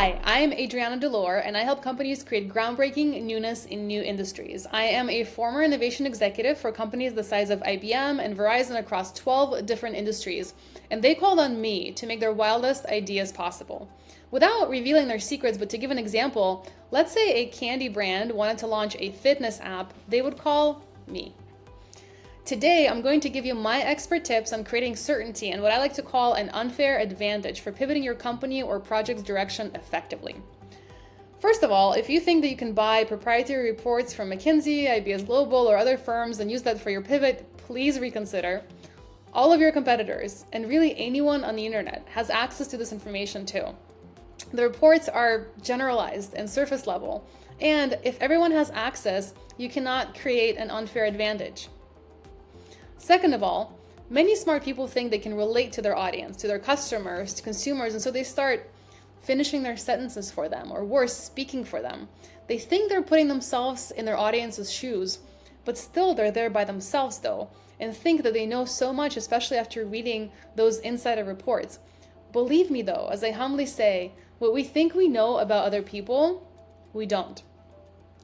Hi, I am Adriana Delor, and I help companies create groundbreaking newness in new industries. I am a former innovation executive for companies the size of IBM and Verizon across 12 different industries, and they called on me to make their wildest ideas possible. Without revealing their secrets, but to give an example, let's say a candy brand wanted to launch a fitness app, they would call me. Today, I'm going to give you my expert tips on creating certainty and what I like to call an unfair advantage for pivoting your company or project's direction effectively. First of all, if you think that you can buy proprietary reports from McKinsey, IBS Global, or other firms and use that for your pivot, please reconsider. All of your competitors, and really anyone on the internet, has access to this information too. The reports are generalized and surface level, and if everyone has access, you cannot create an unfair advantage. Second of all, many smart people think they can relate to their audience, to their customers, to consumers, and so they start finishing their sentences for them, or worse, speaking for them. They think they're putting themselves in their audience's shoes, but still they're there by themselves though, and think that they know so much, especially after reading those insider reports. Believe me though, as I humbly say, what we think we know about other people, we don't.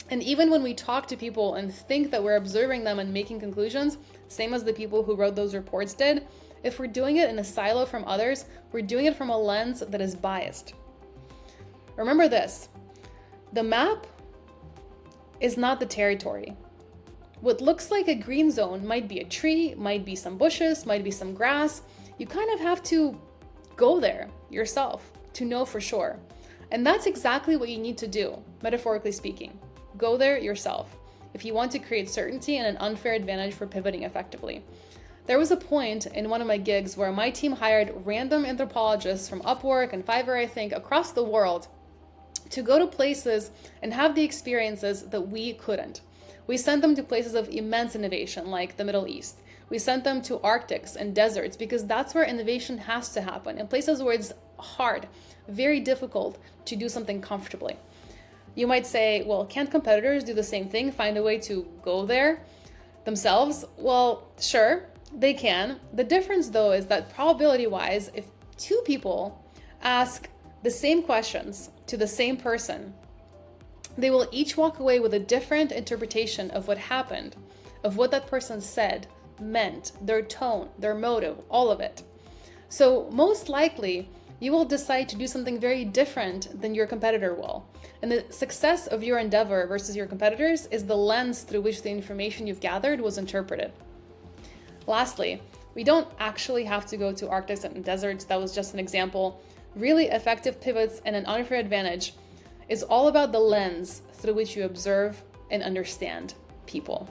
And even when we talk to people and think that we're observing them and making conclusions, same as the people who wrote those reports did, if we're doing it in a silo from others, we're doing it from a lens that is biased. Remember this, the map is not the territory. What looks like a green zone might be a tree, might be some bushes, might be some grass. You kind of have to go there yourself to know for sure. And that's exactly what you need to do, metaphorically speaking. Go there yourself if you want to create certainty and an unfair advantage for pivoting effectively. There was a point in one of my gigs where my team hired random anthropologists from Upwork and Fiverr, I think, across the world to go to places and have the experiences that we couldn't. We sent them to places of immense innovation like the Middle East. We sent them to Arctics and deserts because that's where innovation has to happen, in places where it's hard, very difficult to do something comfortably. You might say, well, can't competitors do the same thing, find a way to go there themselves? Well, sure, they can. The difference though is that probability-wise, if two people ask the same questions to the same person, they will each walk away with a different interpretation of what happened, of what that person said, meant, their tone, their motive, all of it. So most likely, you will decide to do something very different than your competitor will. And the success of your endeavor versus your competitors is the lens through which the information you've gathered was interpreted. Lastly, we don't actually have to go to Arctics and deserts. That was just an example. Really effective pivots and an unfair advantage is all about the lens through which you observe and understand people.